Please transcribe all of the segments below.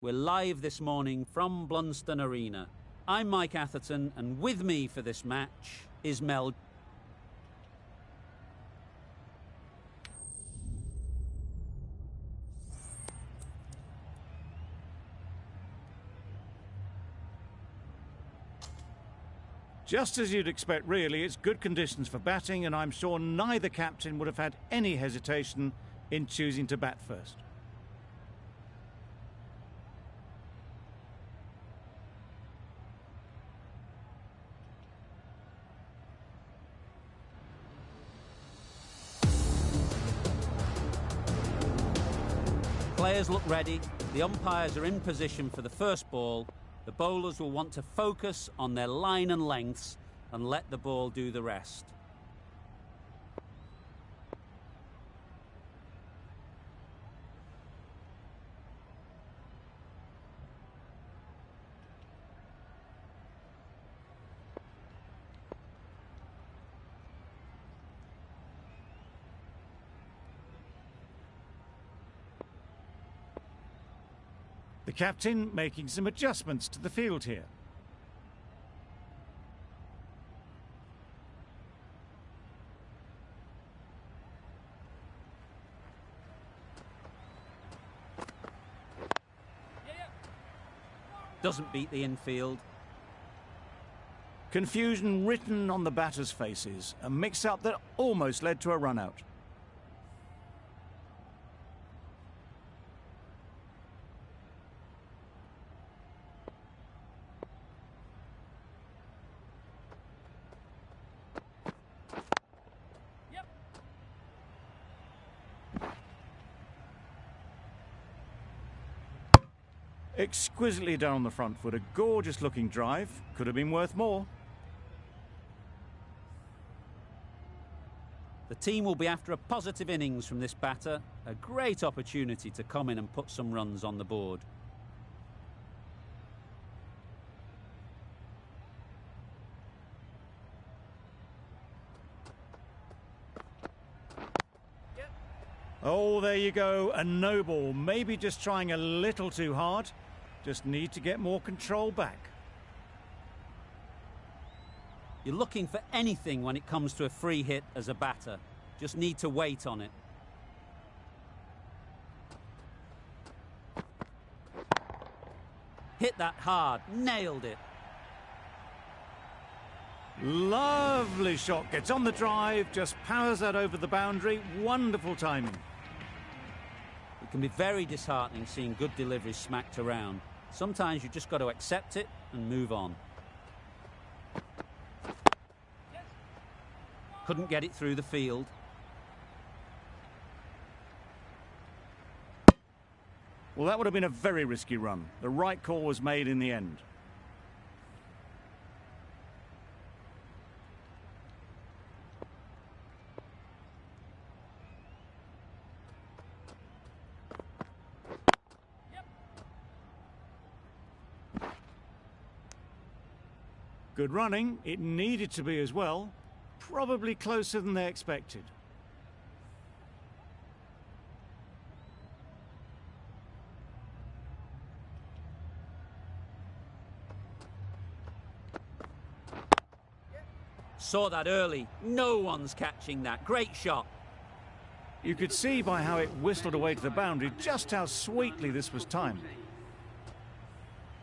We're live this morning from Blunston Arena. I'm Mike Atherton, and with me for this match is Mel. Just as you'd expect, really. It's good conditions for batting, and I'm sure neither captain would have had any hesitation in choosing to bat first. Players look ready, the umpires are in position for the first ball. The bowlers will want to focus on their line and lengths and let the ball do the rest. The captain making some adjustments to the field here. Doesn't beat the infield. Confusion written on the batters' faces. A mix-up that almost led to a run-out. Exquisitely done on the front foot. A gorgeous looking drive. Could have been worth more. The team will be after a positive innings from this batter. A great opportunity to come in and put some runs on the board. Oh, there you go. A no ball. Maybe just trying a little too hard. Just need to get more control back. You're looking for anything when it comes to a free hit as a batter. Just need to wait on it. Hit that hard. Nailed it. Lovely shot. Gets on the drive. Just powers that over the boundary. Wonderful timing. It can be very disheartening seeing good deliveries smacked around. Sometimes you just got to accept it and move on. Couldn't get it through the field. Well, that would have been a very risky run. The right call was made in the end. Good running. It needed to be as well. Probably closer than they expected. Saw that early. No one's catching that. Great shot. You could see by how it whistled away to the boundary just how sweetly this was timed.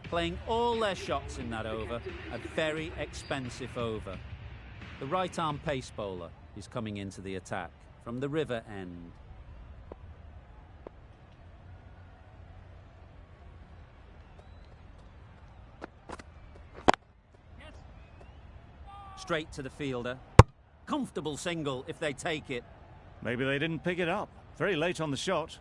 Playing all their shots in that over, a very expensive over. The right-arm pace bowler is coming into the attack from the river end. Straight to the fielder. Comfortable single if they take it. Maybe they didn't pick it up. Very late on the shot.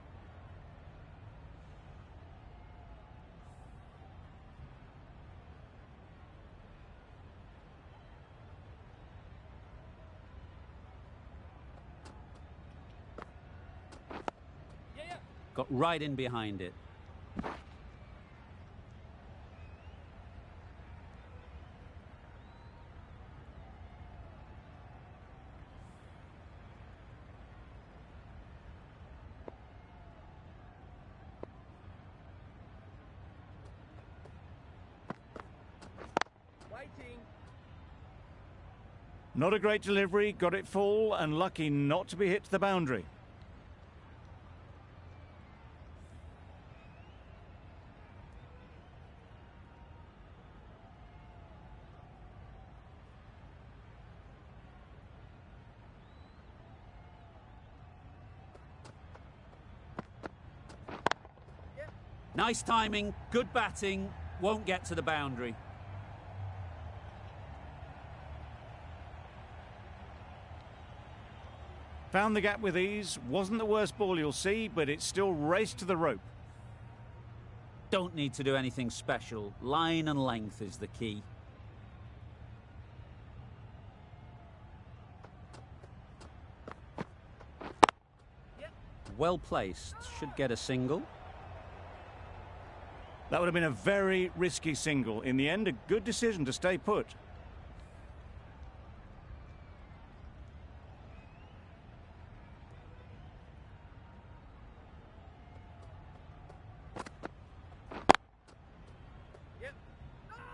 Got right in behind it. Not a great delivery, got it full and lucky not to be hit to the boundary. Nice timing, good batting, won't get to the boundary. Found the gap with ease, wasn't the worst ball you'll see, but it still raced to the rope. Don't need to do anything special, line and length is the key. Well placed, should get a single. That would have been a very risky single. In the end, a good decision to stay put.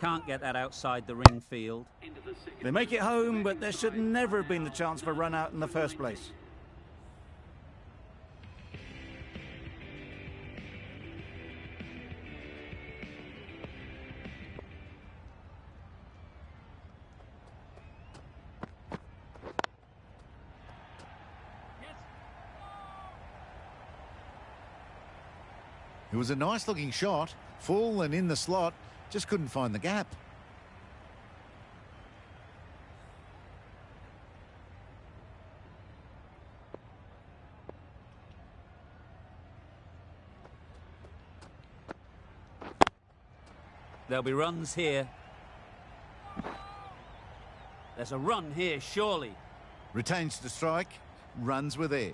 Can't get that outside the ring field. They make it home, but there should never have been the chance for a run out in the first place. It was a nice looking shot, full and in the slot, just couldn't find the gap. There'll be runs here. There's a run here, surely. Retains the strike, runs were there.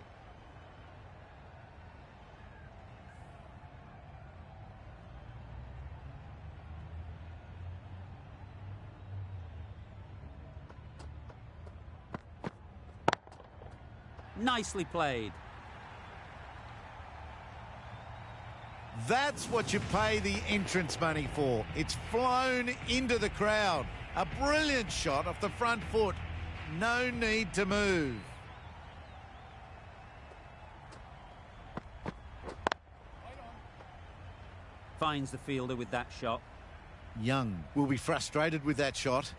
Nicely played. That's what you pay the entrance money for. It's flown into the crowd. A brilliant shot off the front foot. No need to move. Finds the fielder with that shot. Young will be frustrated with that shot.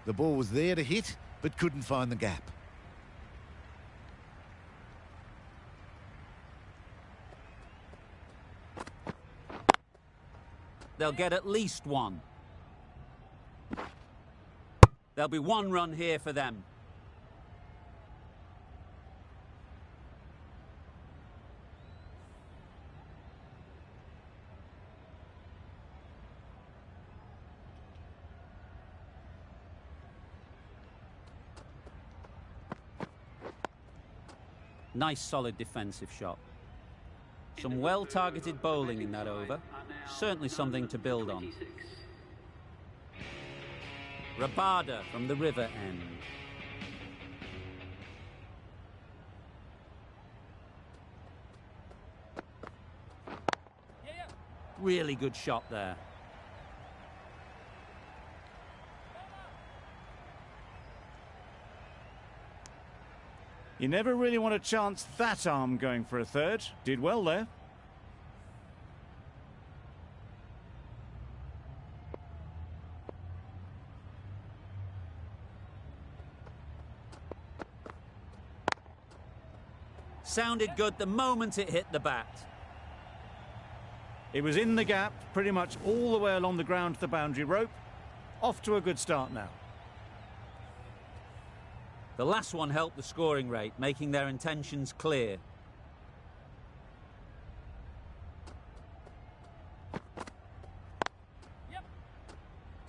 The ball was there to hit, but couldn't find the gap. They'll get at least one. There'll be one run here for them. Nice solid defensive shot. Some well-targeted bowling in that over. Certainly something to build on. Rabada from the river end. Really good shot there. You never really want to chance that arm going for a third. Did well there. Sounded good the moment it hit the bat. It was in the gap, pretty much all the way along the ground to the boundary rope. Off to a good start now. The last one helped the scoring rate, making their intentions clear.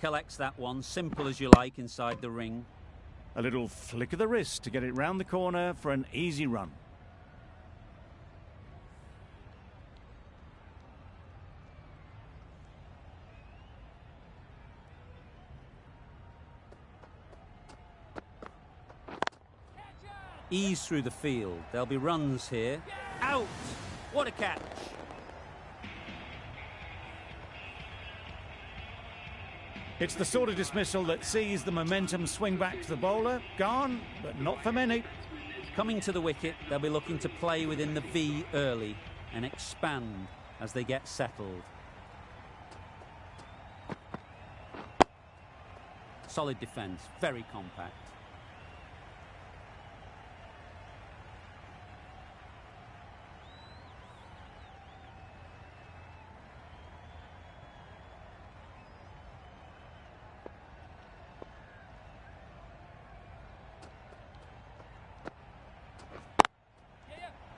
Collects that one, simple as you like, inside the ring. A little flick of the wrist to get it round the corner for an easy run. Ease through the field. There'll be runs here. Out! What a catch! It's the sort of dismissal that sees the momentum swing back to the bowler. Gone, but not for many. Coming to the wicket, they'll be looking to play within the V early and expand as they get settled. Solid defence, very compact.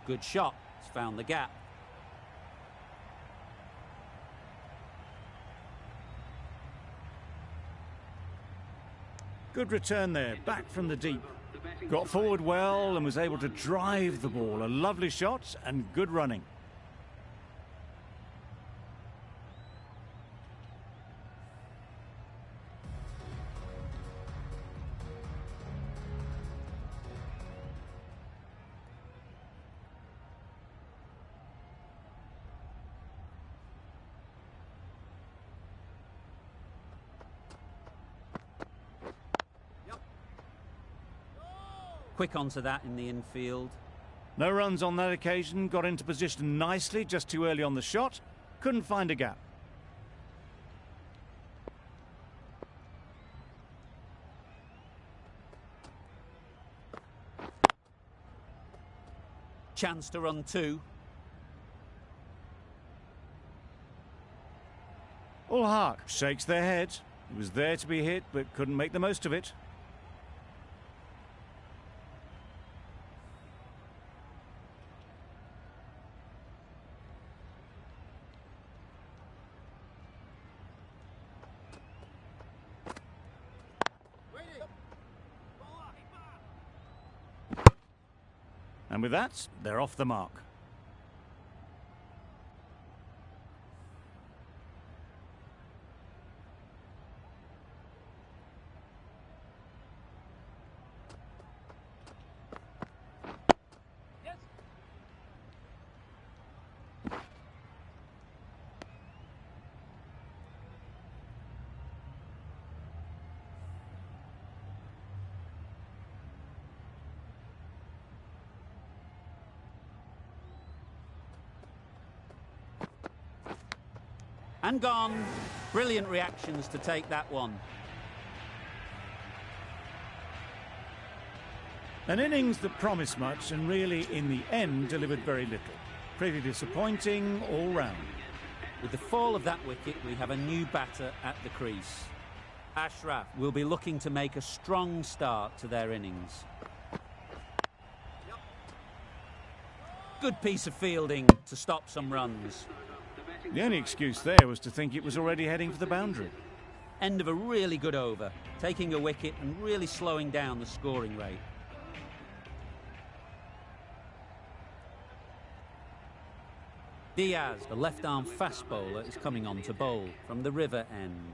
Good shot, it's found the gap. Good return there, back from the deep. Got forward well and was able to drive the ball. A lovely shot and good running. Quick onto that in the infield. No runs on that occasion, got into position nicely, just too early on the shot. Couldn't find a gap. Chance to run two. All Hark shakes their head. He was there to be hit, but couldn't make the most of it. And with that, they're off the mark. And gone. Brilliant reactions to take that one. An innings that promised much and really, in the end, delivered very little. Pretty disappointing all round. With the fall of that wicket, we have a new batter at the crease. Ashraf will be looking to make a strong start to their innings. Good piece of fielding to stop some runs. The only excuse there was to think it was already heading for the boundary. End of a really good over, taking a wicket and really slowing down the scoring rate. Diaz, the left-arm fast bowler, is coming on to bowl from the river end.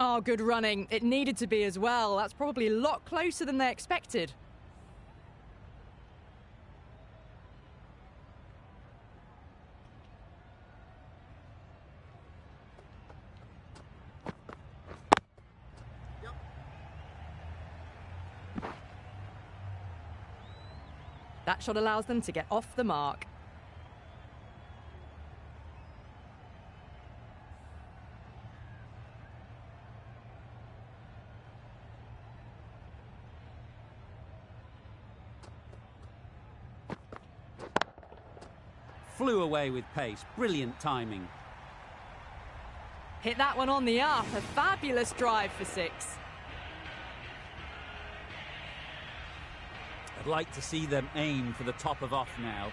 Oh, good running. It needed to be as well. That's probably a lot closer than they expected. That shot allows them to get off the mark. Flew away with pace. Brilliant timing. Hit that one on the up. A fabulous drive for six. I'd like to see them aim for the top of off now.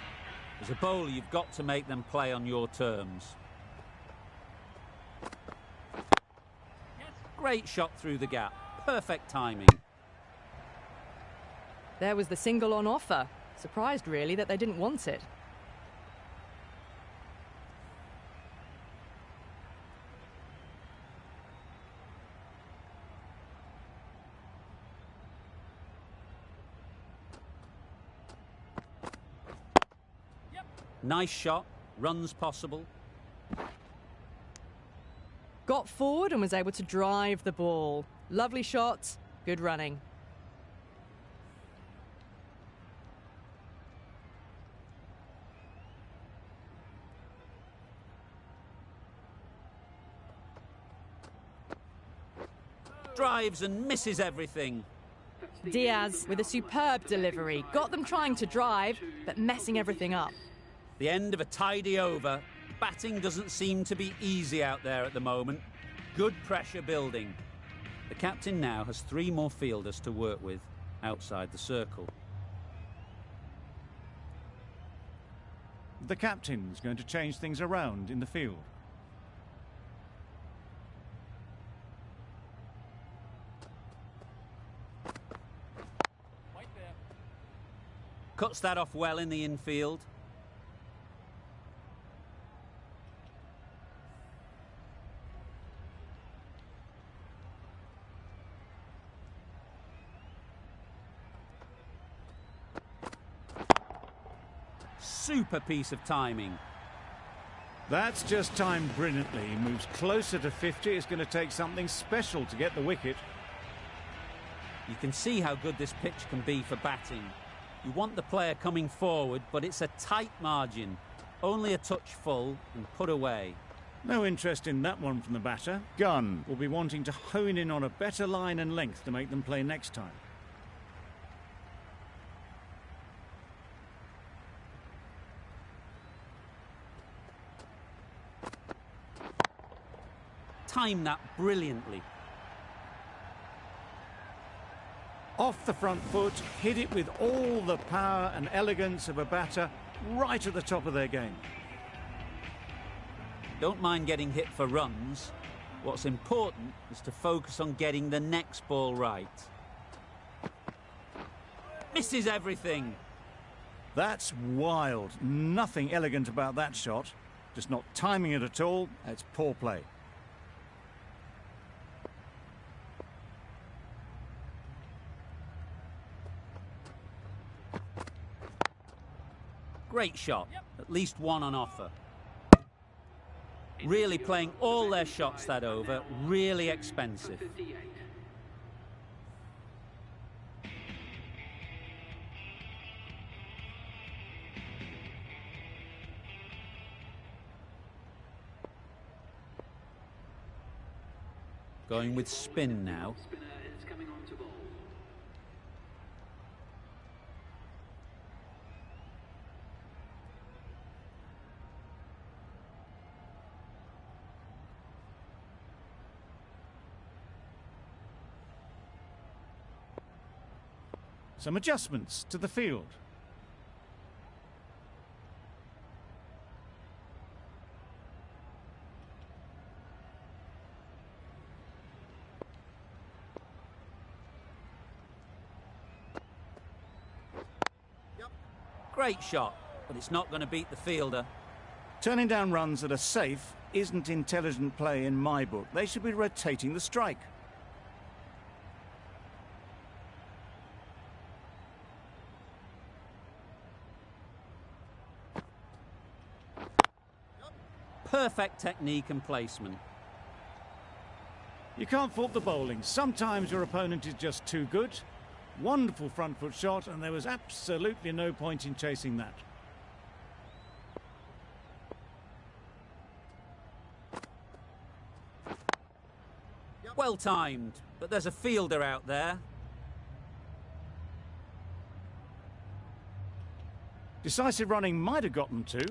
As a bowler, you've got to make them play on your terms. Great shot through the gap. Perfect timing. There was the single on offer. Surprised, really, that they didn't want it. Nice shot. Runs possible. Got forward and was able to drive the ball. Lovely shot. Good running. Drives and misses everything. Diaz with a superb delivery. Got them trying to drive, but messing everything up. The end of a tidy over. Batting doesn't seem to be easy out there at the moment. Good pressure building. The captain now has 3 more fielders to work with outside the circle. The captain's going to change things around in the field. Cuts that off well in the infield. Super piece of timing. That's just timed brilliantly. He moves closer to 50. It's going to take something special to get the wicket. You can see how good this pitch can be for batting. You want the player coming forward, but it's a tight margin. Only a touch full and put away. No interest in that one from the batter. Gunn will be wanting to hone in on a better line and length to make them play next time. Timed that brilliantly. Off the front foot, hit it with all the power and elegance of a batter right at the top of their game. Don't mind getting hit for runs. What's important is to focus on getting the next ball right. Misses everything. That's wild. Nothing elegant about that shot. Just not timing it at all. It's poor play. Great shot. At least one on offer. Really playing all their shots that over. Really expensive. Going with spin now. Some adjustments to the field. Great shot, but it's not going to beat the fielder. Turning down runs that are safe isn't intelligent play in my book. They should be rotating the strike. Perfect technique and placement. You can't fault the bowling. Sometimes your opponent is just too good. Wonderful front foot shot, and there was absolutely no point in chasing that. Well timed, but there's a fielder out there. Decisive running might have got them to.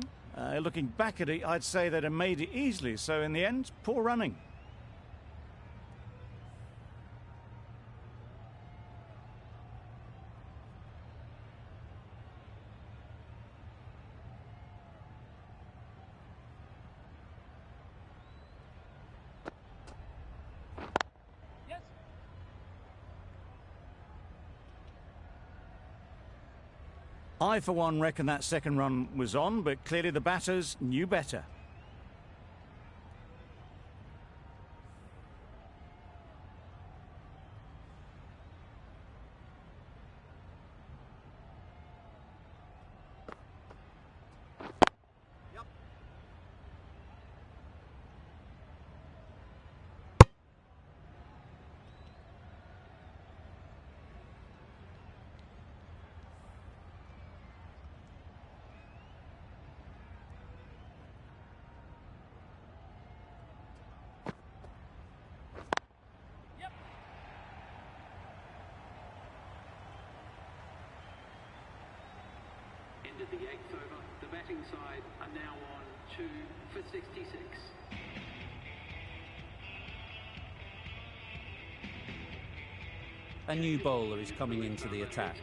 Looking back at it, I'd say they'd have made it easily. So in the end, poor running. I, for one, reckon that second run was on, but clearly the batters knew better. End of the eighth over, the batting side are now on 2 for 66. A new bowler is coming into the attack.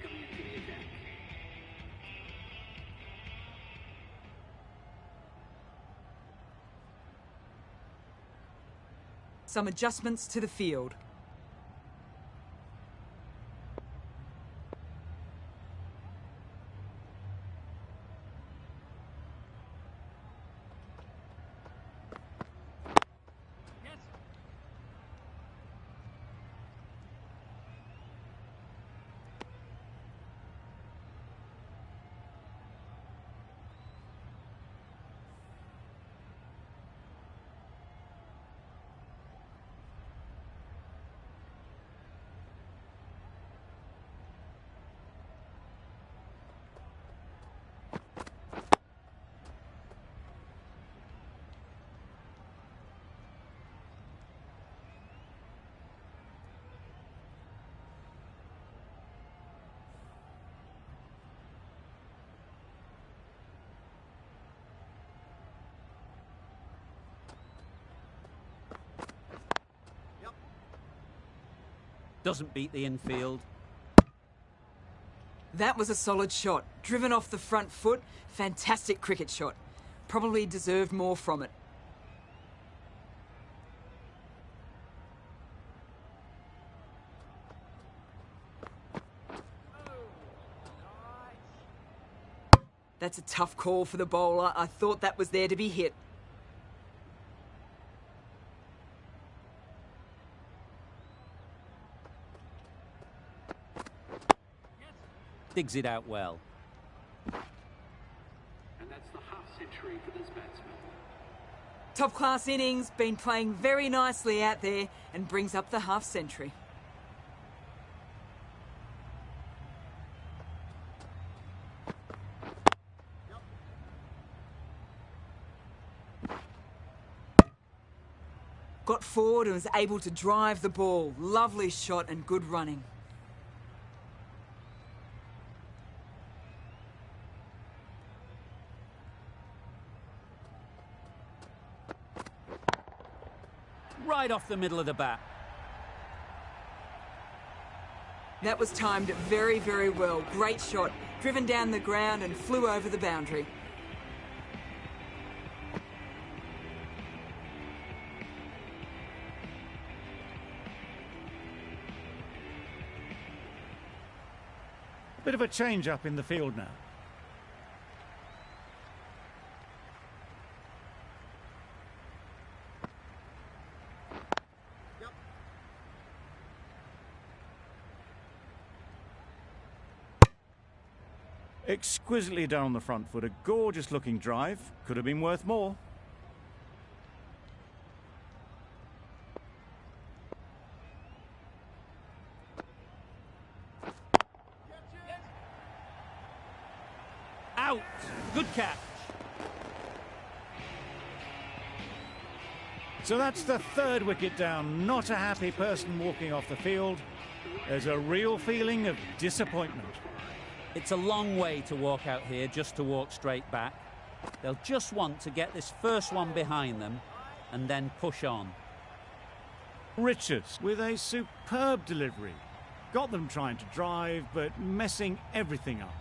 Some adjustments to the field. Doesn't beat the infield. That was a solid shot. Driven off the front foot. Fantastic cricket shot. Probably deserved more from it. That's a tough call for the bowler. I thought that was there to be hit. Digs it out well. And that's the half century for this batsman. Top class innings, been playing very nicely out there and brings up the half century. Got forward and was able to drive the ball. Lovely shot and good running. Right off the middle of the bat. That was timed very, very well. Great shot. Driven down the ground and flew over the boundary. Bit of a change-up in the field now. Exquisitely done on the front foot. A gorgeous looking drive. Could have been worth more. Out! Good catch. So that's the third wicket down. Not a happy person walking off the field. There's a real feeling of disappointment. It's a long way to walk out here just to walk straight back. They'll just want to get this first one behind them and then push on. Richards with a superb delivery. Got them trying to drive, but messing everything up.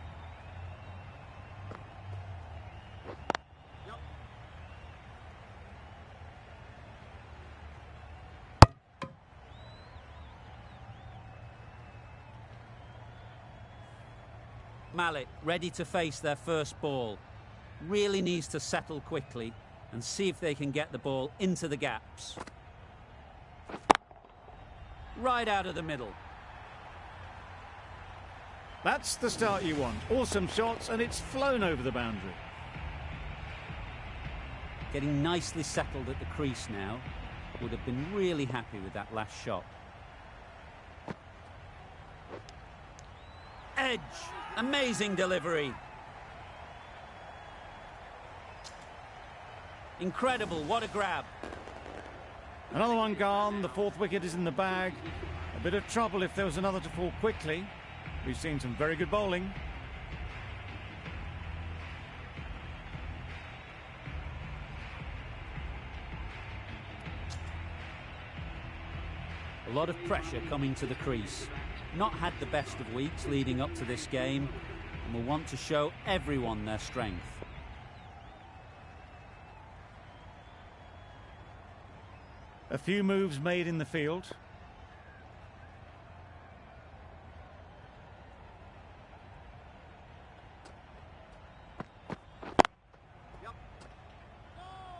Malik ready to face their first ball. Really needs to settle quickly and see if they can get the ball into the gaps. Right out of the middle. That's the start you want. Awesome shots, and it's flown over the boundary. Getting nicely settled at the crease now. Would have been really happy with that last shot. Edge. Amazing delivery. Incredible, what a grab. Another one gone, the fourth wicket is in the bag. A bit of trouble if there was another to fall quickly. We've seen some very good bowling. A lot of pressure coming to the crease. Not had the best of weeks leading up to this game and will want to show everyone their strength. A few moves made in the field.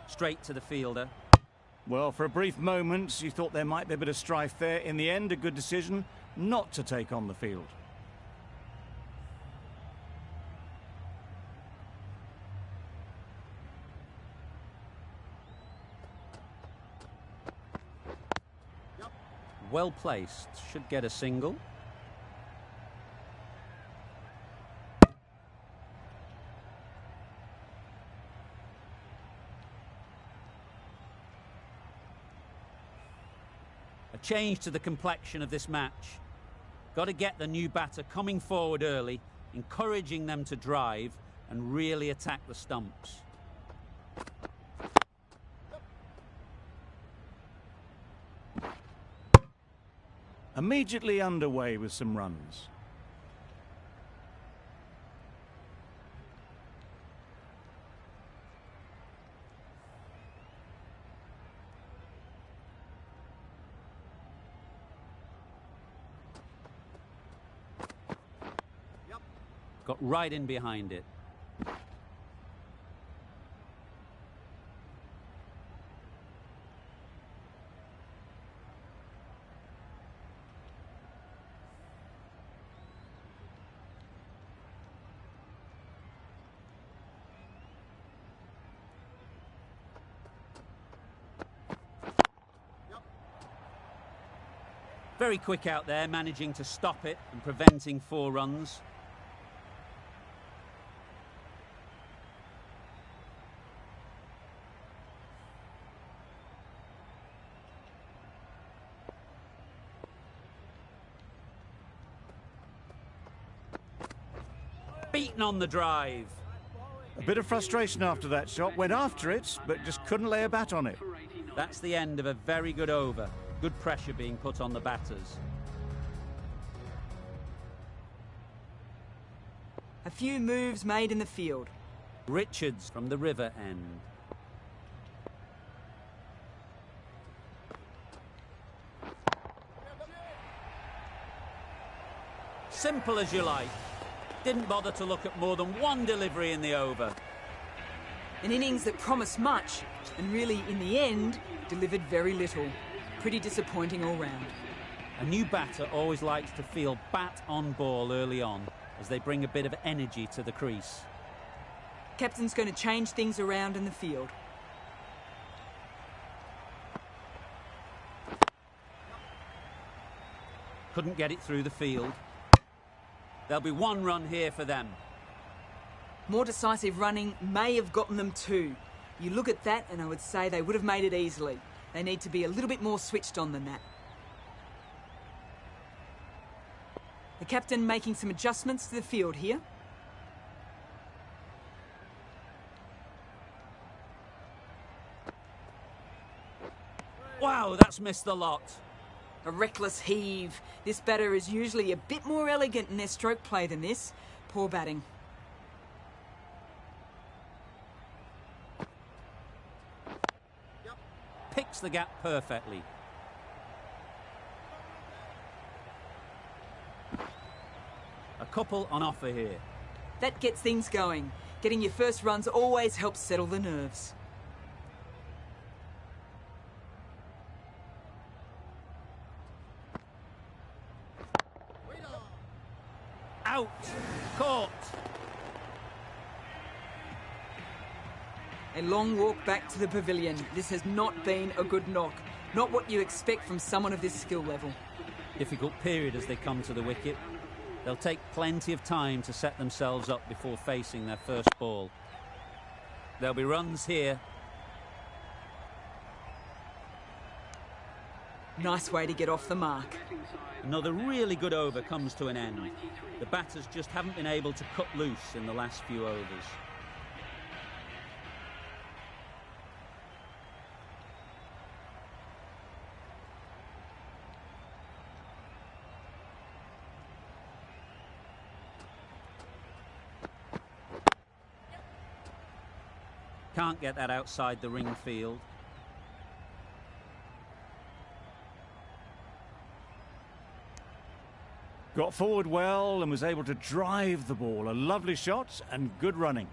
Straight to the fielder. Well, for a brief moment, you thought there might be a bit of strife there. In the end, a good decision not to take on the field. Well placed. Should get a single. A change to the complexion of this match. Got to get the new batter coming forward early, encouraging them to drive and really attack the stumps. Immediately underway with some runs. Got right in behind it. Very quick out there, managing to stop it and preventing 4 runs. Beaten on the drive. A bit of frustration after that shot. Went after it, but just couldn't lay a bat on it. That's the end of a very good over. Good pressure being put on the batters. A few moves made in the field. Richards from the river end. Simple as you like. Didn't bother to look at more than one delivery in the over. An innings that promised much and really, in the end, delivered very little. Pretty disappointing all round. A new batter always likes to feel bat on ball early on as they bring a bit of energy to the crease. Captain's going to change things around in the field. Couldn't get it through the field. There'll be 1 run here for them. More decisive running may have gotten them 2. You look at that and I would say they would have made it easily. They need to be a little bit more switched on than that. The captain making some adjustments to the field here. Wow, that's missed the lot. A reckless heave. This batter is usually a bit more elegant in their stroke play than this. Poor batting. Picks the gap perfectly. A couple on offer here. That gets things going. Getting your first runs always helps settle the nerves. Out! Caught! A long walk back to the pavilion. This has not been a good knock. Not what you expect from someone of this skill level. Difficult period as they come to the wicket. They'll take plenty of time to set themselves up before facing their first ball. There'll be runs here. Nice way to get off the mark. Another really good over comes to an end. The batters just haven't been able to cut loose in the last few overs. Can't get that outside the ring field. Got forward well and was able to drive the ball. A lovely shot and good running.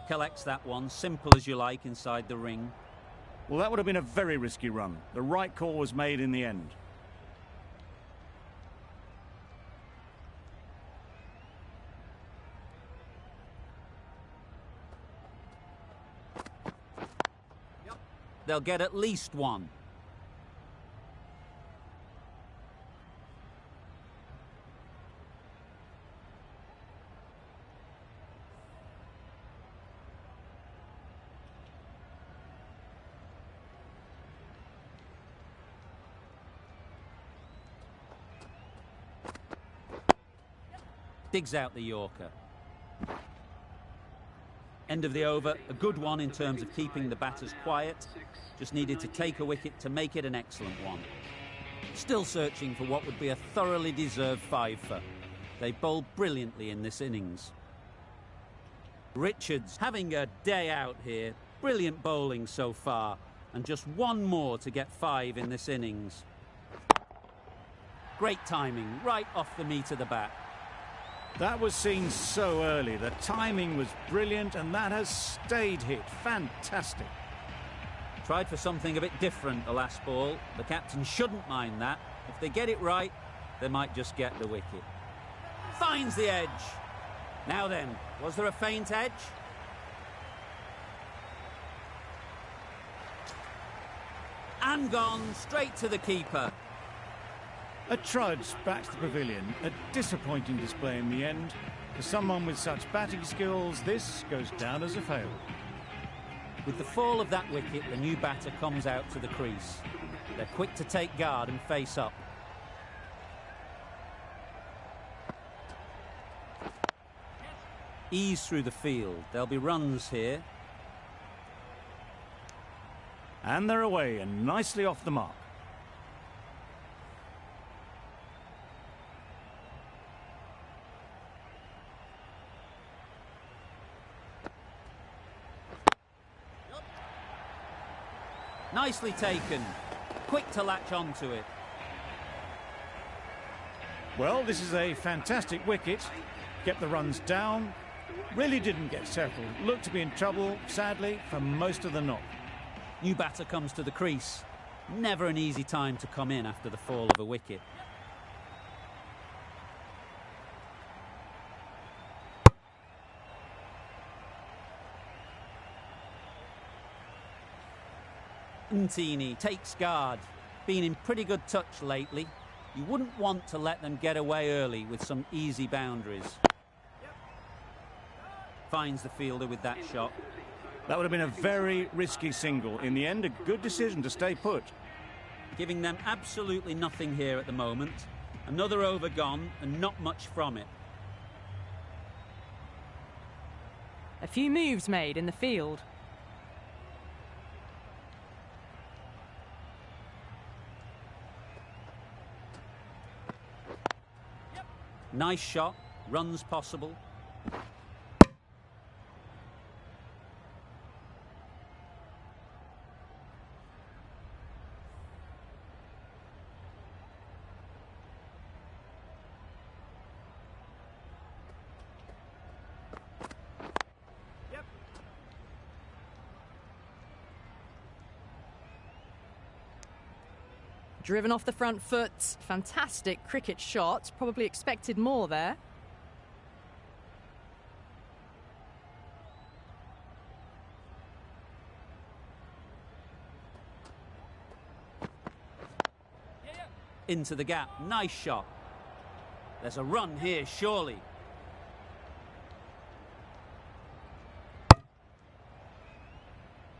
Collects that one, simple as you like, inside the ring. Well, that would have been a very risky run. The right call was made in the end. They'll get at least one. Digs out the Yorker. End of the over, a good one in terms of keeping the batters quiet. Just needed to take a wicket to make it an excellent one. Still searching for what would be a thoroughly deserved fiver. They bowled brilliantly in this innings. Richards having a day out here. Brilliant bowling so far. And just one more to get 5 in this innings. Great timing, right off the meat of the bat. That was seen so early. The timing was brilliant and that has stayed hit. Fantastic. Tried for something a bit different the last ball. The captain shouldn't mind that. If they get it right, they might just get the wicket. Finds the edge. Now then, was there a faint edge? And gone straight to the keeper. A trudge back to the pavilion. A disappointing display in the end. For someone with such batting skills, this goes down as a fail. With the fall of that wicket, the new batter comes out to the crease. They're quick to take guard and face up. Ease through the field. There'll be runs here. And they're away and nicely off the mark. Nicely taken. Quick to latch onto it. Well, this is a fantastic wicket. Kept the runs down. Really didn't get settled. Looked to be in trouble, sadly, for most of the knock. New batter comes to the crease. Never an easy time to come in after the fall of a wicket. Ntini takes guard. been in pretty good touch lately. You wouldn't want to let them get away early with some easy boundaries. Finds the fielder with that shot. That would have been a very risky single. In the end, a good decision to stay put. Giving them absolutely nothing here at the moment. Another over gone and not much from it. A few moves made in the field. Nice shot, runs possible. Driven off the front foot. Fantastic cricket shot. Probably expected more there. Into the gap. Nice shot. There's a run here, surely.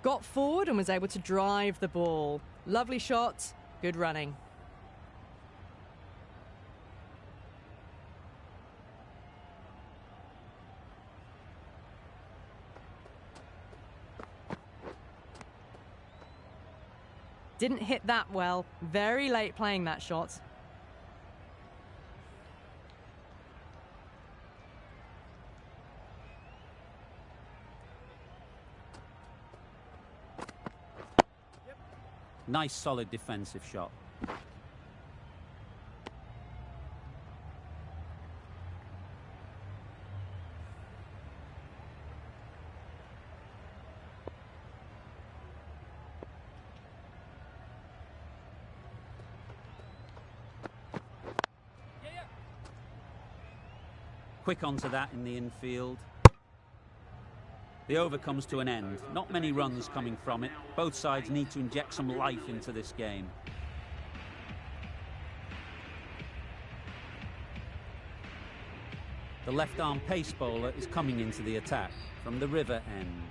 Got forward and was able to drive the ball. Lovely shot. Good running. Didn't hit that well. Very late playing that shot. Nice solid defensive shot. Quick onto that in the infield. The over comes to an end. Not many runs coming from it. Both sides need to inject some life into this game. The left-arm pace bowler is coming into the attack from the river end.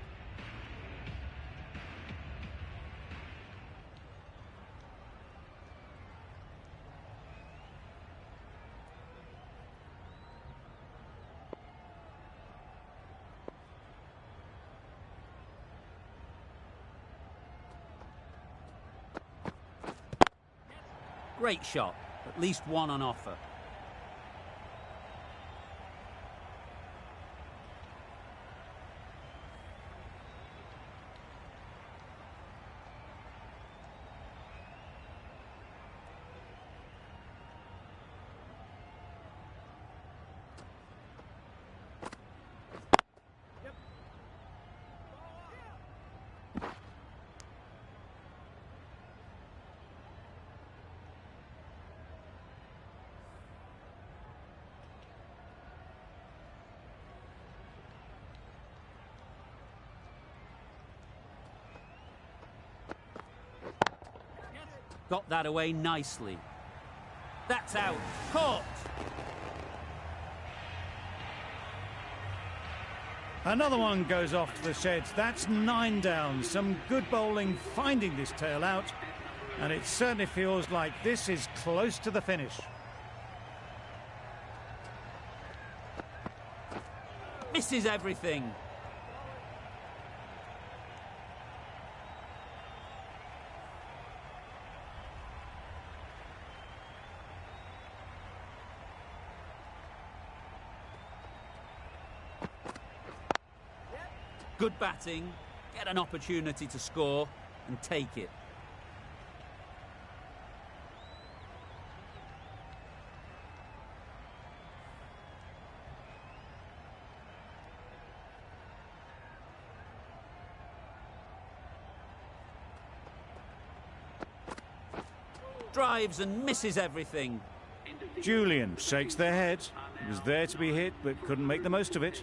Great shot, at least one on offer. Got that away nicely. That's out. Caught. Another one goes off to the sheds. That's 9 down. Some good bowling finding this tail out. And it certainly feels like this is close to the finish. Misses everything. Good batting, get an opportunity to score and take it. Drives and misses everything. Julian shakes their head. He was there to be hit, but couldn't make the most of it.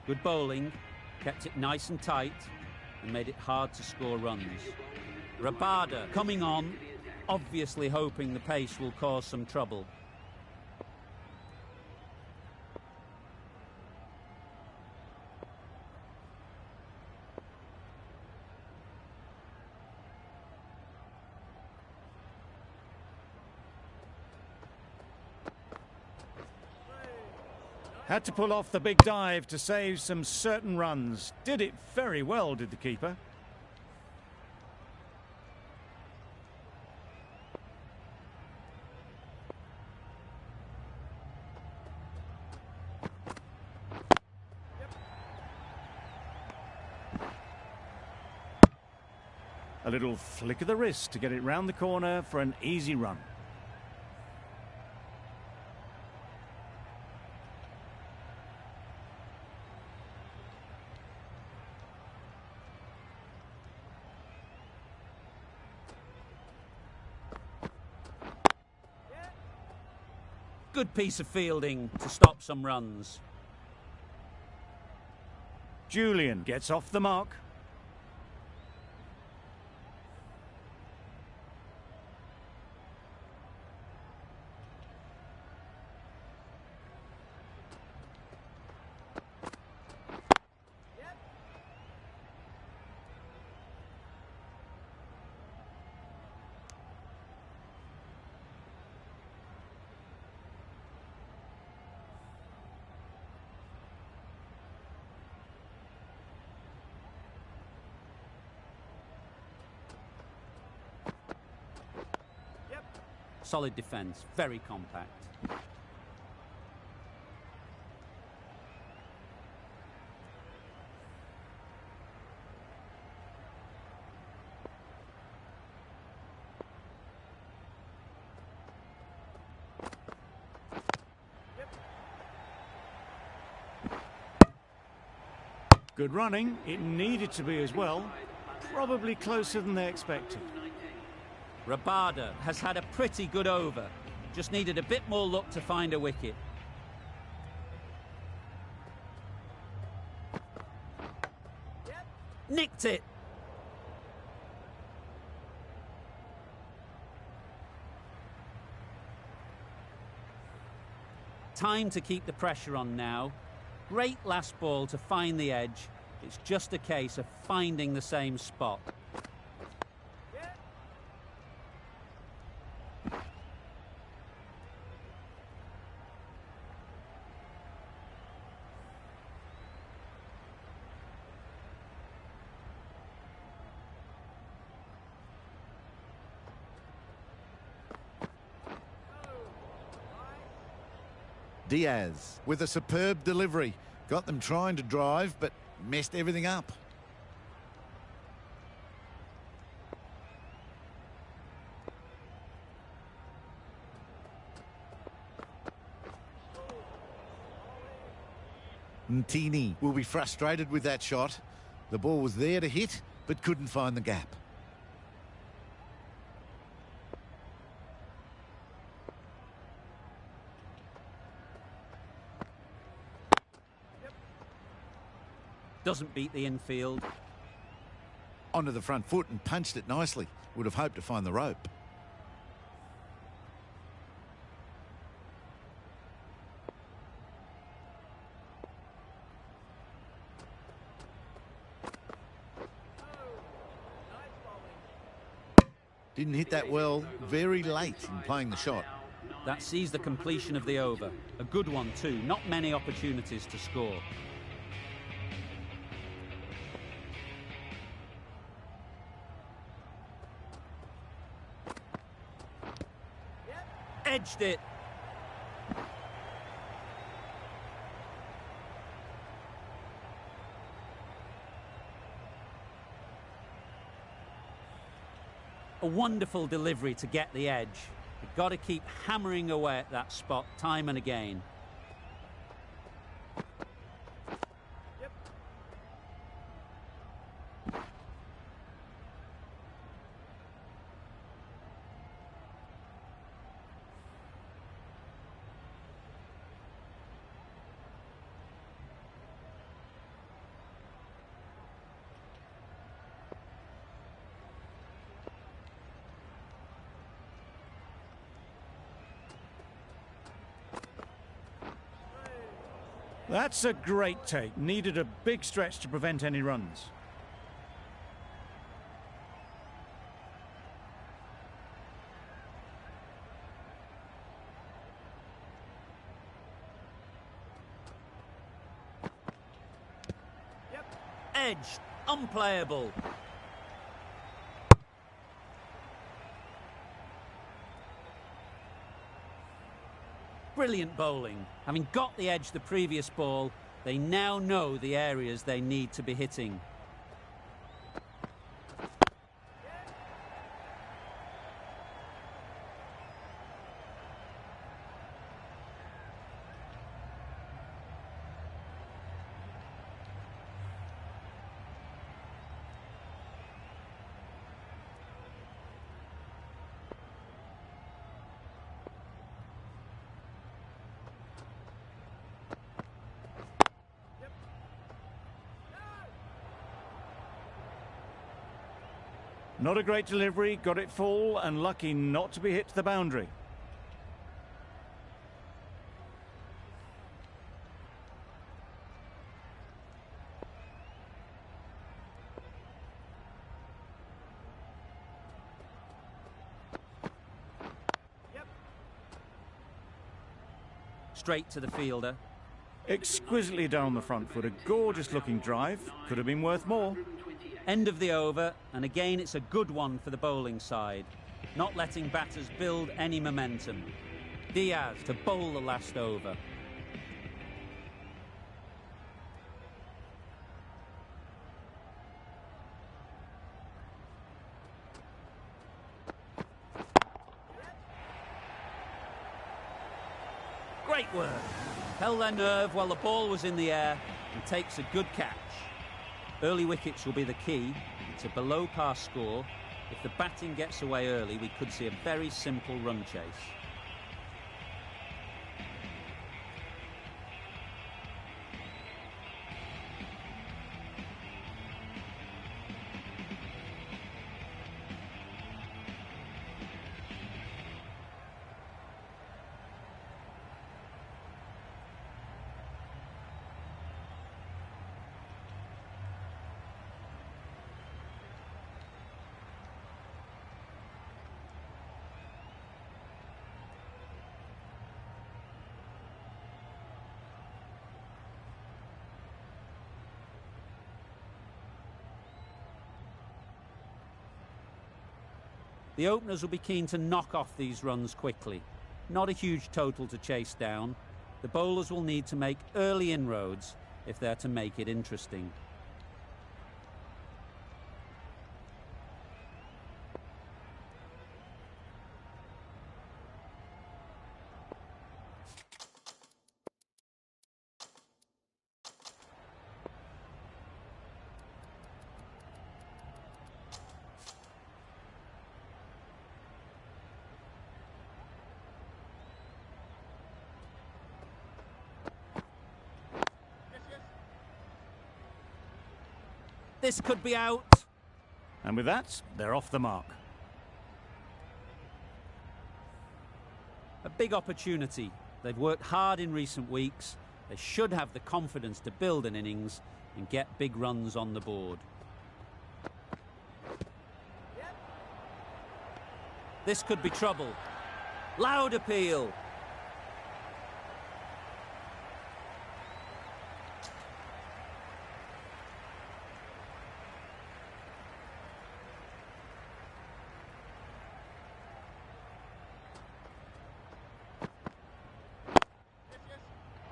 Good bowling. Kept it nice and tight and made it hard to score runs. Rabada coming on, obviously hoping the pace will cause some trouble. Had to pull off the big dive to save some certain runs. Did it very well, did the keeper. A little flick of the wrist to get it round the corner for an easy run. Good piece of fielding to stop some runs. Julian gets off the mark. Solid defence, very compact. Good running. It needed to be as well. Probably closer than they expected. Rabada has had a pretty good over. Just needed a bit more luck to find a wicket. Nicked it. Time to keep the pressure on now. Great last ball to find the edge. It's just a case of finding the same spot. Diaz with a superb delivery. Got them trying to drive, but messed everything up. Ntini will be frustrated with that shot. The ball was there to hit, but couldn't find the gap. Doesn't beat the infield. Onto the front foot and punched it nicely. Would have hoped to find the rope. Didn't hit that well, very late in playing the shot. That sees the completion of the over. A good one too, not many opportunities to score. Edged it. A wonderful delivery to get the edge. You've got to keep hammering away at that spot time and again. That's a great take. Needed a big stretch to prevent any runs. Edge, unplayable. Brilliant bowling. Having got the edge the previous ball, they now know the areas they need to be hitting. Not a great delivery, got it full and lucky not to be hit to the boundary. Straight to the fielder. Exquisitely down the front foot, a gorgeous looking drive, could have been worth more. End of the over, and again it's a good one for the bowling side, not letting batters build any momentum. Diaz to bowl the last over. Great work. Held their nerve while the ball was in the air and takes a good catch. Early wickets will be the key. It's a below par score. If the batting gets away early, we could see a very simple run chase. The openers will be keen to knock off these runs quickly. Not a huge total to chase down. The bowlers will need to make early inroads if they're to make it interesting. This could be out. And with that, they're off the mark. A big opportunity. They've worked hard in recent weeks. They should have the confidence to build an innings and get big runs on the board. This could be trouble. Loud appeal.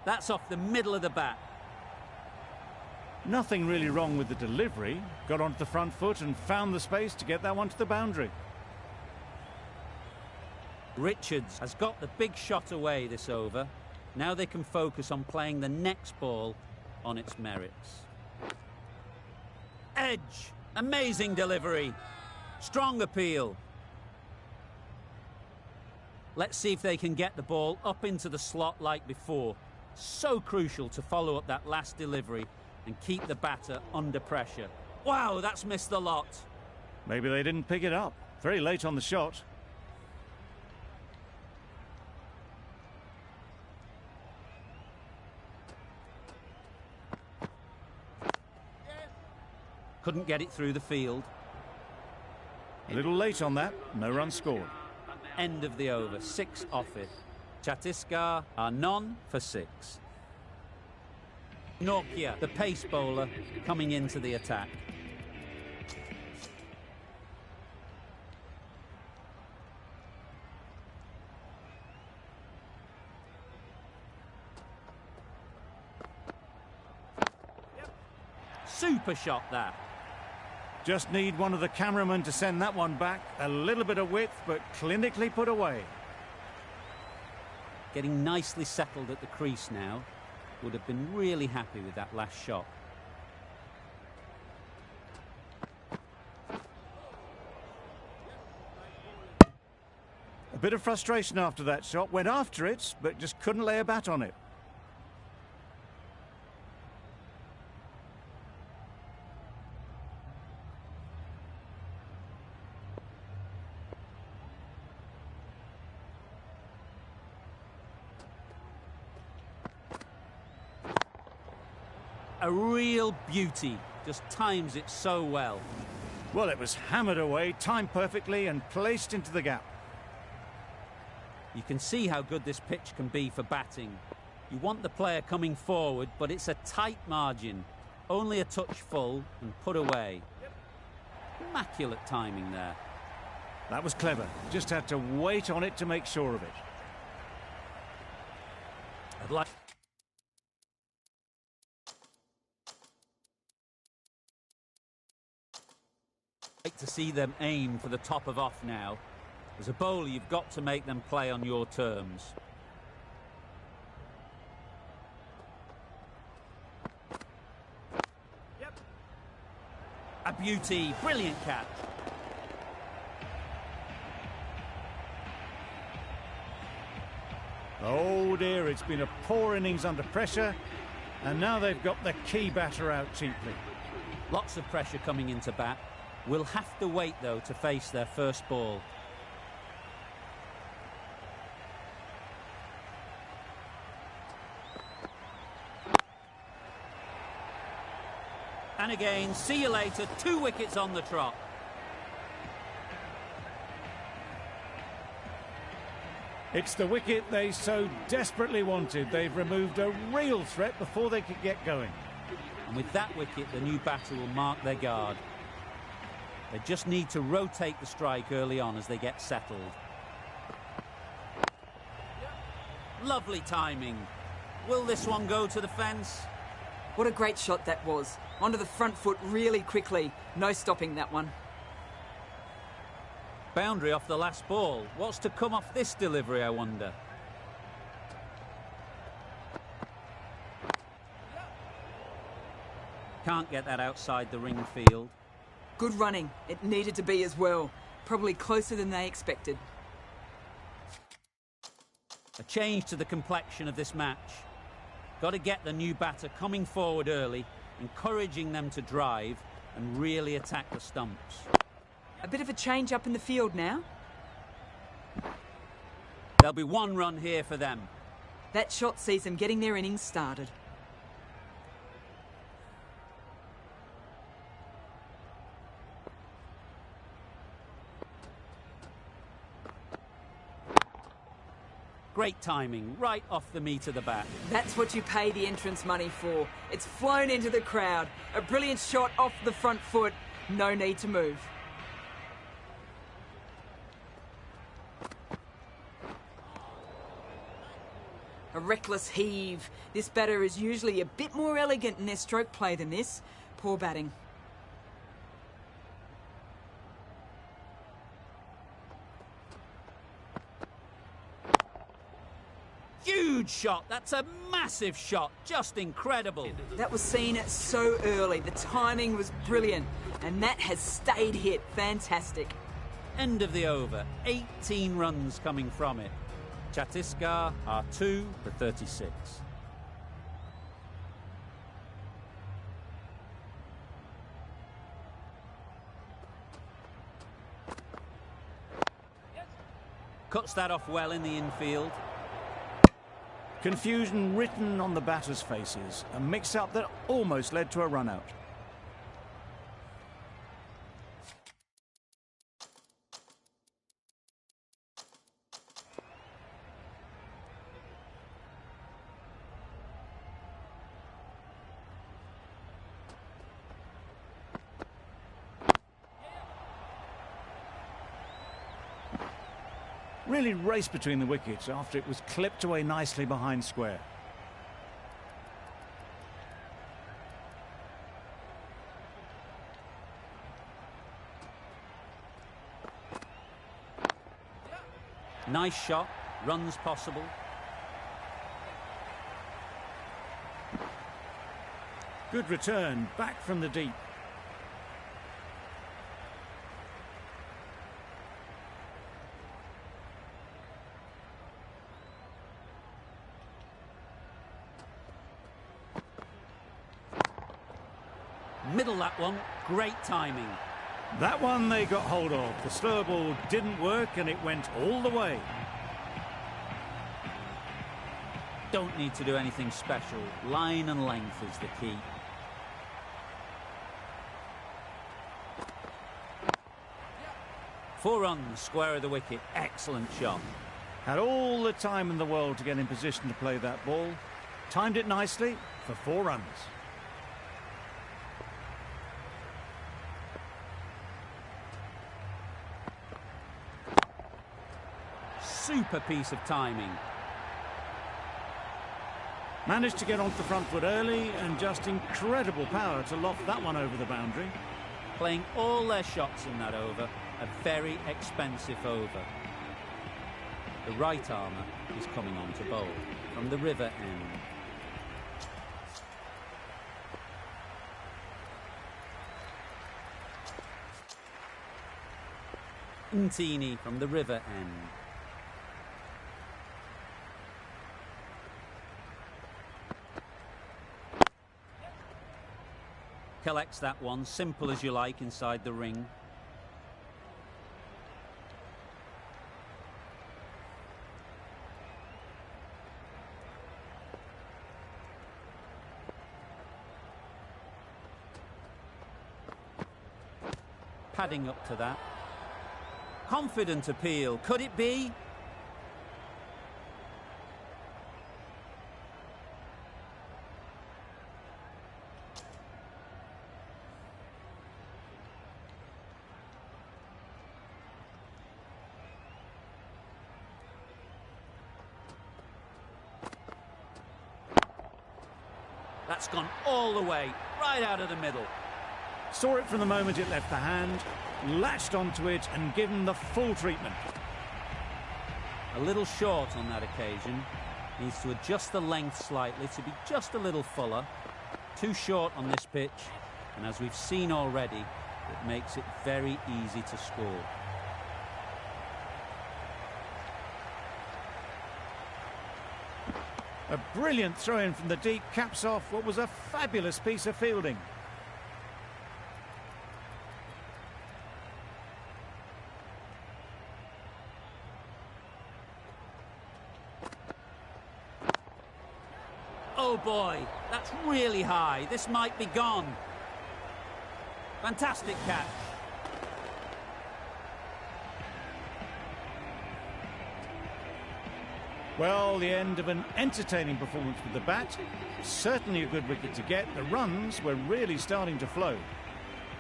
That's off the middle of the bat. Nothing really wrong with the delivery. Got onto the front foot and found the space to get that one to the boundary. Richards has got the big shot away this over. Now they can focus on playing the next ball on its merits. Edge. Amazing delivery. Strong appeal. Let's see if they can get the ball up into the slot like before. So crucial to follow up that last delivery and keep the batter under pressure. Wow, that's missed the lot. Maybe they didn't pick it up. Very late on the shot. Couldn't get it through the field. A little late on that, no run scored. End of the over, 6 off it. Chhattisgarh are none for 6. Norkia, the pace bowler, coming into the attack. Super shot that. Just need one of the cameramen to send that one back. A little bit of width, but clinically put away. Getting nicely settled at the crease now. Would have been really happy with that last shot. A bit of frustration after that shot. Went after it, but just couldn't lay a bat on it. A real beauty, just times it so well. Well, it was hammered away, timed perfectly and placed into the gap. You can see how good this pitch can be for batting. You want the player coming forward, but it's a tight margin. Only a touch full and put away. Immaculate timing there. That was clever. Just had to wait on it to make sure of it. I'd like to see them aim for the top of off now. As a bowler, you've got to make them play on your terms. Yep. A beauty, brilliant catch. Oh dear, it's been a poor innings under pressure, and now they've got the key batter out cheaply. Lots of pressure coming into bat. Will have to wait, though, to face their first ball. And again, see you later, 2 wickets on the trot. It's the wicket they so desperately wanted. They've removed a real threat before they could get going. And with that wicket, the new batter will mark their guard. They just need to rotate the strike early on as they get settled. Lovely timing. Will this one go to the fence? What a great shot that was. Onto the front foot really quickly. No stopping that one. Boundary off the last ball. What's to come off this delivery, I wonder? Can't get that outside the ring field. Good running. It needed to be as well. Probably closer than they expected. A change to the complexion of this match. Got to get the new batter coming forward early, encouraging them to drive and really attack the stumps. A bit of a change up in the field now. There'll be 1 run here for them. That shot sees them getting their innings started. Great timing, right off the meat of the bat. That's what you pay the entrance money for. It's flown into the crowd. A brilliant shot off the front foot. No need to move. A reckless heave. This batter is usually a bit more elegant in their stroke play than this. Poor batting. Huge shot. That's a massive shot. Just incredible. That was seen so early. The timing was brilliant. And that has stayed hit. Fantastic. End of the over. 18 runs coming from it. Chhattisgarh are 2 for 36. Cuts that off well in the infield. Confusion written on the batters' faces. A mix-up that almost led to a run-out. really raced between the wickets after it was clipped away nicely behind square. Nice shot, runs possible. Good return, back from the deep. Middle that one, great timing. That one they got hold of. The slow ball didn't work and it went all the way. Don't need to do anything special. Line and length is the key. Four runs, square of the wicket. Excellent shot. Had all the time in the world to get in position to play that ball. Timed it nicely for 4 runs. Super piece of timing. Managed to get onto the front foot early and just incredible power to loft that one over the boundary. Playing all their shots in that over. A very expensive over. The right armour is coming on to bowl from the river end. Ntini from the river end. Collects that one, simple as you like, inside the ring. Padding up to that. Confident appeal, could it be? That's gone all the way, right out of the middle. Saw it from the moment it left the hand, latched onto it and given the full treatment. A little short on that occasion. Needs to adjust the length slightly to be just a little fuller. Too short on this pitch, and as we've seen already, it makes it very easy to score. A brilliant throw-in from the deep caps off what was a fabulous piece of fielding. Oh boy, that's really high. This might be gone. Fantastic catch. Well, the end of an entertaining performance with the bat. Certainly a good wicket to get. The runs were really starting to flow.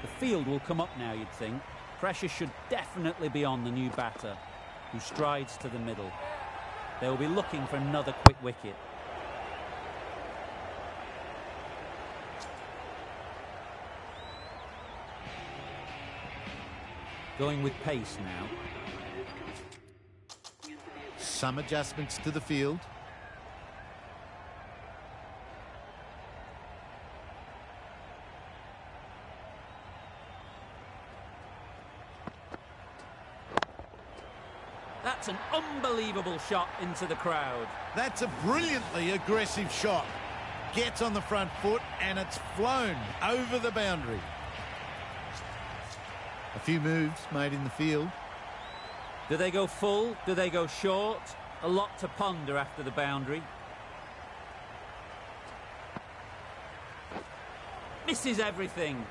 The field will come up now, you'd think. Pressure should definitely be on the new batter, who strides to the middle. They will be looking for another quick wicket. Going with pace now. Some adjustments to the field. That's an unbelievable shot into the crowd. That's a brilliantly aggressive shot. Gets on the front foot and it's flown over the boundary. A few moves made in the field. Do they go full? Do they go short? A lot to ponder after the boundary. Misses everything.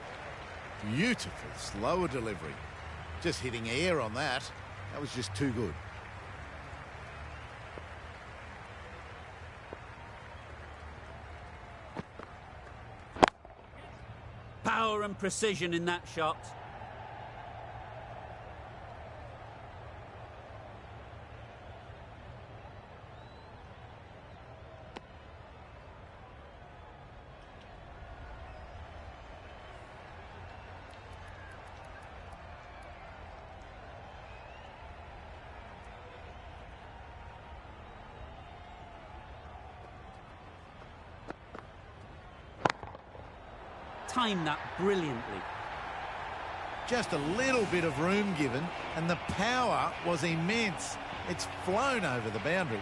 Beautiful slower delivery. Just hitting air on that. That was just too good. Power and precision in that shot. timed that brilliantly. Just a little bit of room given, and the power was immense. It's flown over the boundary.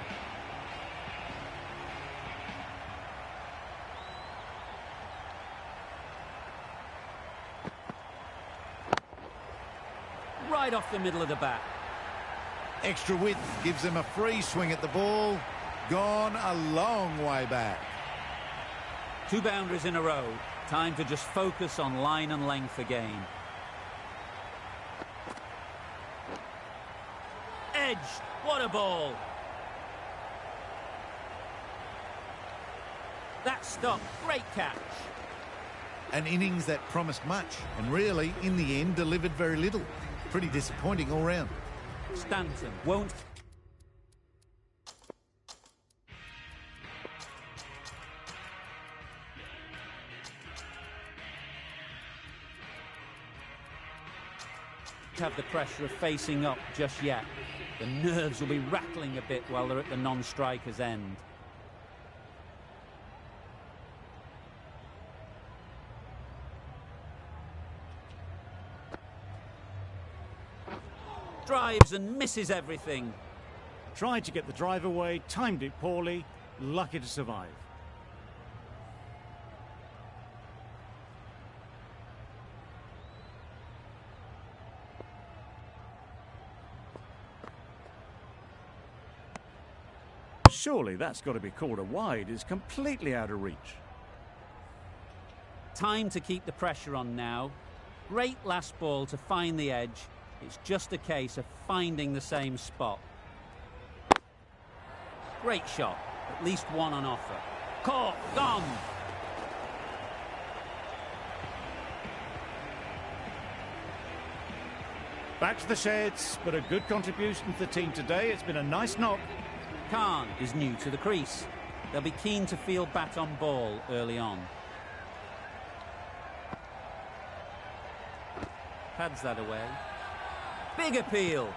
Right off the middle of the bat. Extra width gives them a free swing at the ball. Gone a long way back. 2 boundaries in a row. Time to just focus on line and length again. Edge. What a ball. That stop. Great catch. An innings that promised much and really, in the end, delivered very little. Pretty disappointing all round. Stanton won't... have the pressure of facing up just yet. The nerves will be rattling a bit while they're at the non-striker's end. Drives and misses everything. Tried to get the drive away, timed it poorly, lucky to survive. Surely that's got to be called a wide. It's completely out of reach. Time to keep the pressure on now. Great last ball to find the edge. It's just a case of finding the same spot. Great shot. At least one on offer. Caught. Gone. Back to the sheds, but a good contribution to the team today. It's been a nice knock. Khan is new to the crease. They'll be keen to feel bat on ball early on. Pads that away. Big appeal.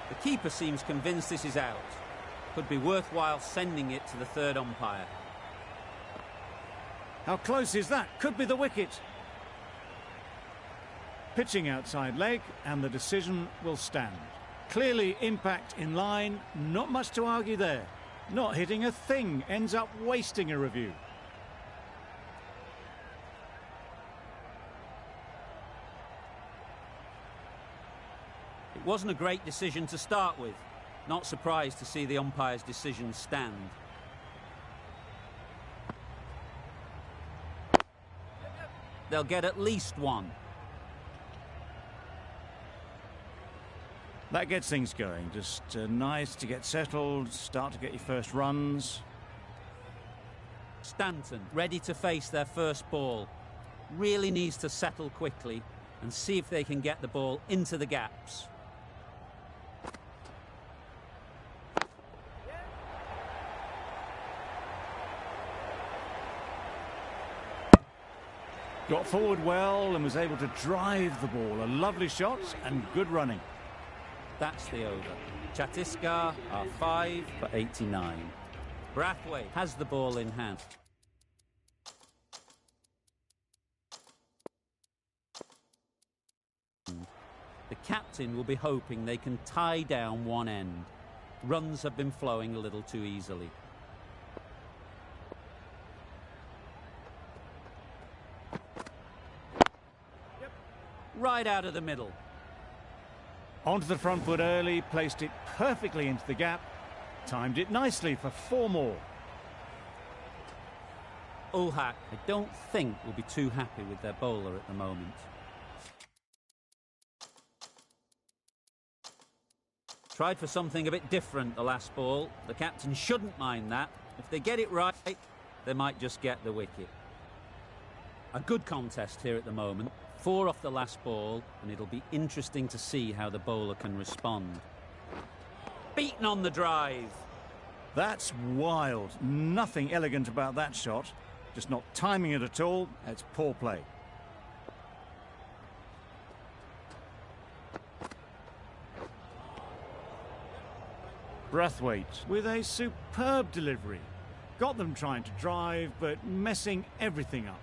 The keeper seems convinced this is out. Could be worthwhile sending it to the third umpire. How close is that? Could be the wicket. Pitching outside leg, and the decision will stand. Clearly impact in line, not much to argue there. Not hitting a thing, ends up wasting a review. It wasn't a great decision to start with. Not surprised to see the umpire's decision stand. They'll get at least one. That gets things going. Just nice to get settled, start to get your first runs. Stanton ready to face their first ball. Really needs to settle quickly and see if they can get the ball into the gaps. Got forward well and was able to drive the ball. A lovely shot and good running. That's the over. Chhattisgarh are 5 for 89. Brathwaite has the ball in hand. The captain will be hoping they can tie down one end. Runs have been flowing a little too easily. Right out of the middle. Onto the front foot early, placed it perfectly into the gap. Timed it nicely for 4 more. Ulhak, I don't think, will be too happy with their bowler at the moment. Tried for something a bit different the last ball. The captain shouldn't mind that. If they get it right, they might just get the wicket. A good contest here at the moment. 4 off the last ball, and it'll be interesting to see how the bowler can respond. Beaten on the drive. That's wild. Nothing elegant about that shot. Just not timing it at all. It's poor play. Brathwaite with a superb delivery. got them trying to drive, but messing everything up.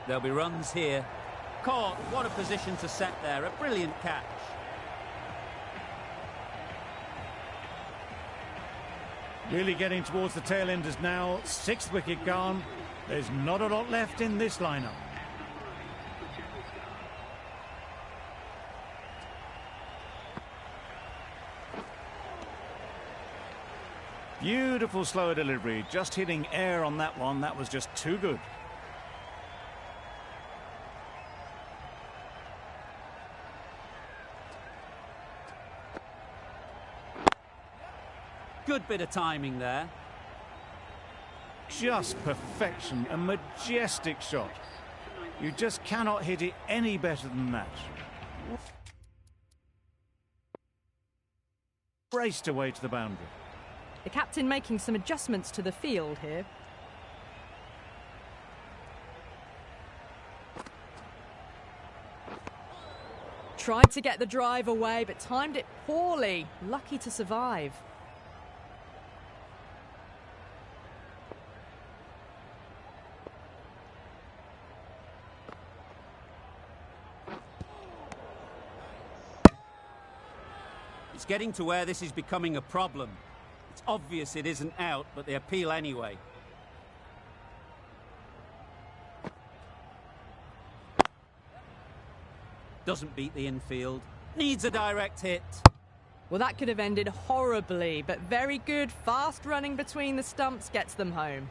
There'll be runs here. Caught. What a position to set there. A brilliant catch. Really getting towards the tail enders now. 6th wicket gone. There's not a lot left in this lineup. Beautiful slower delivery. Just hitting air on that one. That was just too good. Good bit of timing there. Just perfection, a majestic shot. You just cannot hit it any better than that. Raced away to the boundary. The captain making some adjustments to the field here. Tried to get the drive away, but timed it poorly. Lucky to survive. It's getting to where this is becoming a problem. It's obvious it isn't out, but they appeal anyway. Doesn't beat the infield. Needs a direct hit. Well, that could have ended horribly, but very good. Fast running between the stumps gets them home.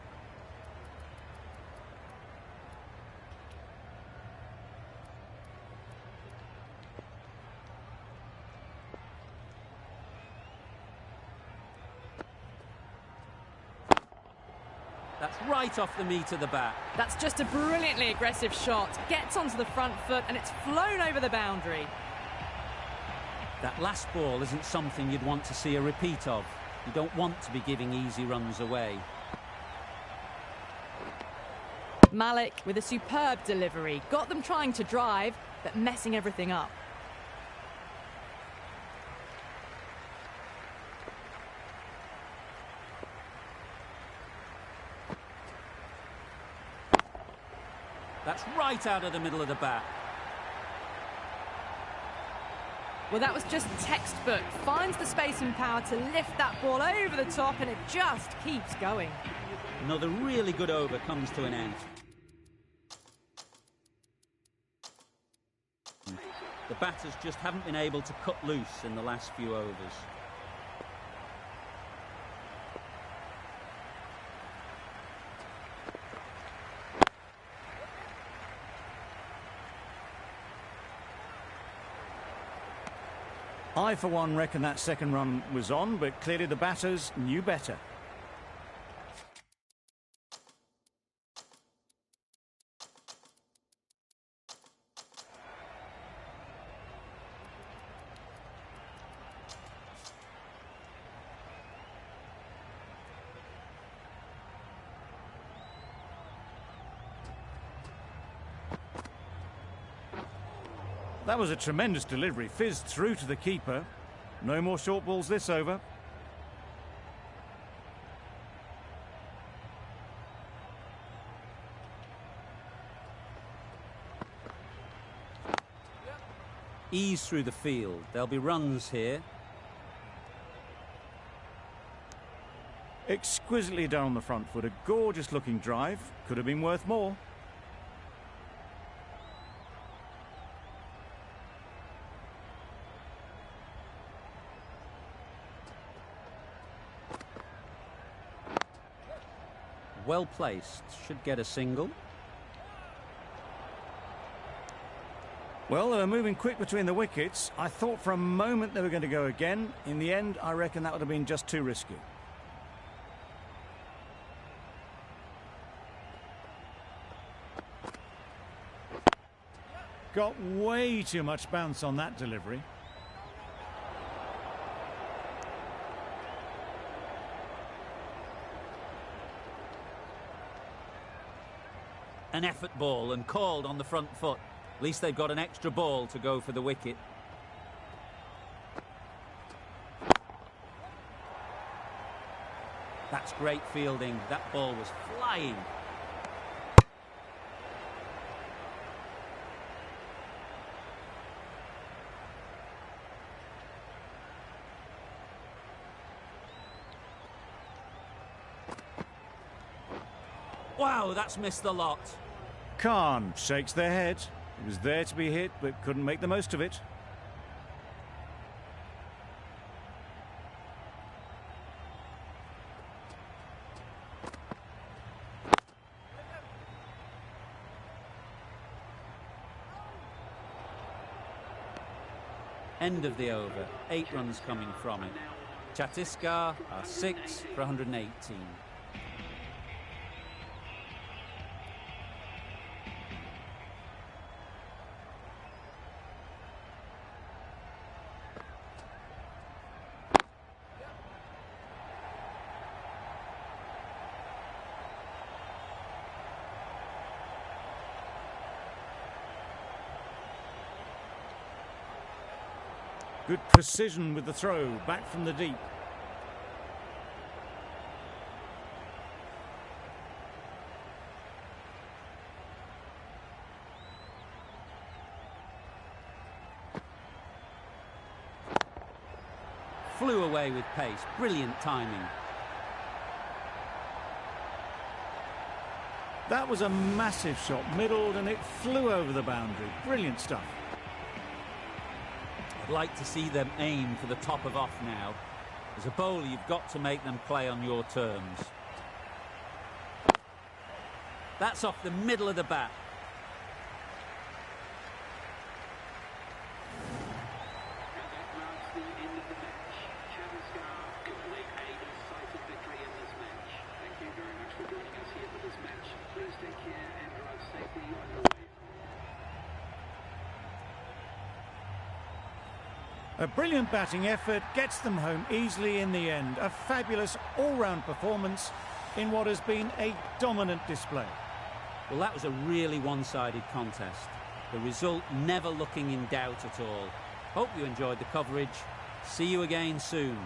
That's right off the meat of the bat. That's just a brilliantly aggressive shot. Gets onto the front foot and it's flown over the boundary. That last ball isn't something you'd want to see a repeat of. You don't want to be giving easy runs away. Malik with a superb delivery. Got them trying to drive, but messing everything up. That's right out of the middle of the bat. Well, that was just textbook. Finds the space and power to lift that ball over the top, and it just keeps going. Another really good over comes to an end. The batters just haven't been able to cut loose in the last few overs. I, for one, reckon that second run was on, but clearly the batters knew better. That was a tremendous delivery, fizzed through to the keeper. No more short balls this over. Ease through the field. There'll be runs here. Exquisitely done on the front foot. A gorgeous looking drive. Could have been worth more. Well placed. Should get a single. Well, they were moving quick between the wickets. I thought for a moment they were going to go again. In the end, I reckon that would have been just too risky. Got way too much bounce on that delivery. An effort ball and called on the front foot. At least they've got an extra ball to go for the wicket. That's great fielding. That ball was flying. Wow, that's missed the lot. Khan shakes their head. It was there to be hit, but couldn't make the most of it. End of the over. 8 runs coming from it. Chhattisgarh are 6 for 118. Good precision with the throw, back from the deep. Flew away with pace. Brilliant timing. That was a massive shot, middled, and it flew over the boundary. Brilliant stuff. I'd like to see them aim for the top of off now. As a bowler, you've got to make them play on your terms. That's off the middle of the bat. And that marks the end of the match. Chhattisgarh complete a decisive victory in this match. Thank you very much for joining us here for this match. Please take care and drive safely on your way. A brilliant batting effort gets them home easily in the end. A fabulous all-round performance in what has been a dominant display. Well, that was a really one-sided contest. The result never looking in doubt at all. Hope you enjoyed the coverage. See you again soon.